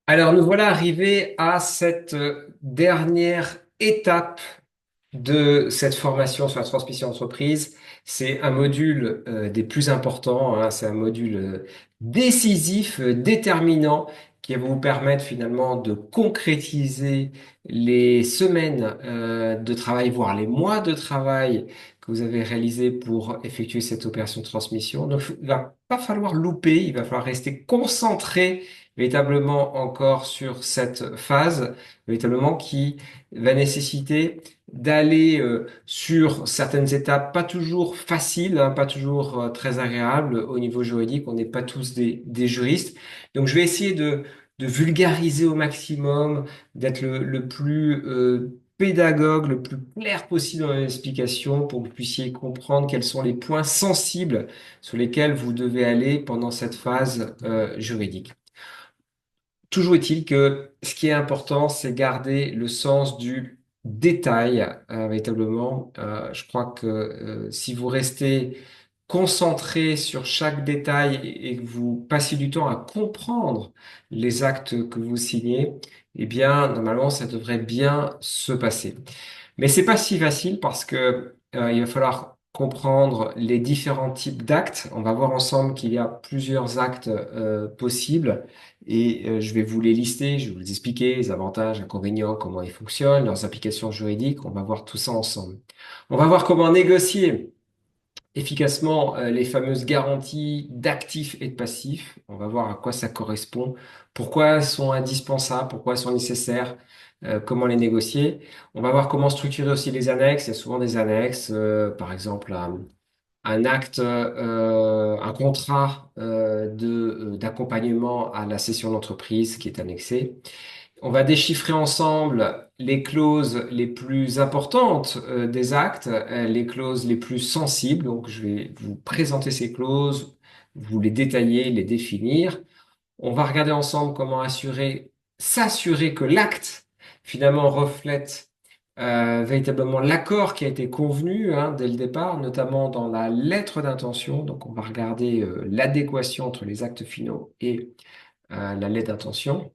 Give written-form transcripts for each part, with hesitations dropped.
Alors, nous voilà arrivés à cette dernière étape de cette formation sur la transmission d'entreprise. C'est un module des plus importants, hein. C'est un module décisif, déterminant, qui va vous permettre finalement de concrétiser les semaines de travail, voire les mois de travail que vous avez réalisés pour effectuer cette opération de transmission. Donc, il va pas falloir louper, il va falloir rester concentré véritablement encore sur cette phase, véritablement qui va nécessiter d'aller sur certaines étapes, pas toujours faciles, hein, pas toujours très agréables au niveau juridique. On n'est pas tous des juristes. Donc, je vais essayer de vulgariser au maximum, d'être le plus pédagogue, le plus clair possible dans l'explication pour que vous puissiez comprendre quels sont les points sensibles sur lesquels vous devez aller pendant cette phase juridique. Toujours est-il que ce qui est important, c'est garder le sens du détail, véritablement. Je crois que si vous restez concentré sur chaque détail et que vous passez du temps à comprendre les actes que vous signez, eh bien, normalement, ça devrait bien se passer. Mais c'est pas si facile parce que il va falloir comprendre les différents types d'actes. On va voir ensemble qu'il y a plusieurs actes possibles et je vais vous les lister, je vais vous les expliquer, les avantages, inconvénients, comment ils fonctionnent, leurs applications juridiques. On va voir tout ça ensemble. On va voir comment négocier efficacement les fameuses garanties d'actifs et de passifs. On va voir à quoi ça correspond, pourquoi elles sont indispensables, pourquoi elles sont nécessaires, comment les négocier. On va voir comment structurer aussi les annexes. Il y a souvent des annexes, par exemple un acte, un contrat d'accompagnement à la cession d'entreprise qui est annexé. On va déchiffrer ensemble les clauses les plus importantes des actes, les clauses les plus sensibles. Donc, je vais vous présenter ces clauses, vous les détailler, les définir. On va regarder ensemble comment s'assurer que l'acte finalement reflète véritablement l'accord qui a été convenu, hein, dès le départ, notamment dans la lettre d'intention. Donc, on va regarder l'adéquation entre les actes finaux et la lettre d'intention.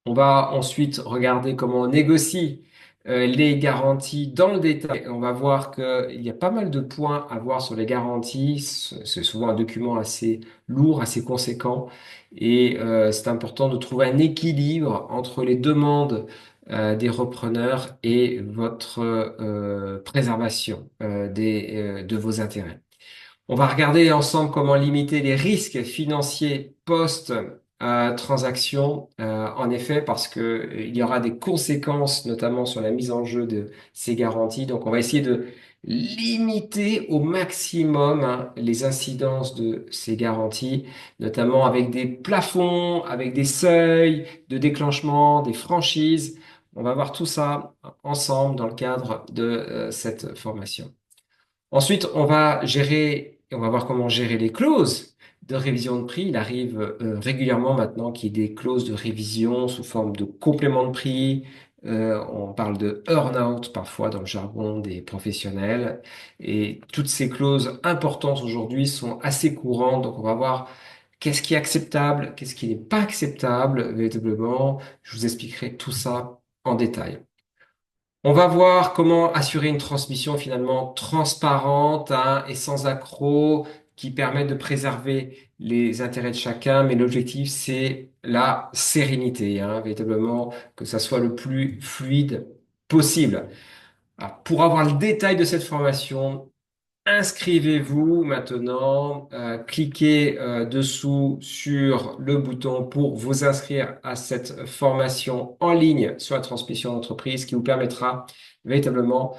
On va ensuite regarder comment on négocie les garanties dans le détail. On va voir qu'il y a pas mal de points à voir sur les garanties. C'est souvent un document assez lourd, assez conséquent. Et c'est important de trouver un équilibre entre les demandes des repreneurs et votre préservation de vos intérêts. On va regarder ensemble comment limiter les risques financiers post-transaction, en effet, parce que il y aura des conséquences, notamment sur la mise en jeu de ces garanties. Donc, on va essayer de limiter au maximum, hein, les incidences de ces garanties, notamment avec des plafonds, avec des seuils de déclenchement, des franchises. On va voir tout ça ensemble dans le cadre de cette formation. Ensuite, on va voir comment gérer les clauses de révision de prix. Il arrive régulièrement maintenant qu'il y ait des clauses de révision sous forme de complément de prix. On parle de earn-out parfois dans le jargon des professionnels. Et toutes ces clauses importantes aujourd'hui sont assez courantes. Donc, on va voir qu'est-ce qui est acceptable, qu'est-ce qui n'est pas acceptable véritablement. Je vous expliquerai tout ça en détail. On va voir comment assurer une transmission finalement transparente, hein, et sans accroc, qui permet de préserver les intérêts de chacun. Mais l'objectif, c'est la sérénité, hein, véritablement, que ça soit le plus fluide possible. Alors, pour avoir le détail de cette formation, inscrivez-vous maintenant, cliquez dessous sur le bouton pour vous inscrire à cette formation en ligne sur la transmission d'entreprise qui vous permettra véritablement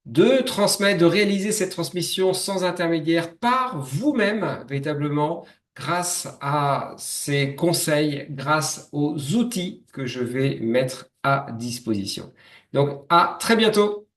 de transmettre, de réaliser cette transmission sans intermédiaire par vous-même, véritablement, grâce à ces conseils, grâce aux outils que je vais mettre à disposition. Donc, à très bientôt!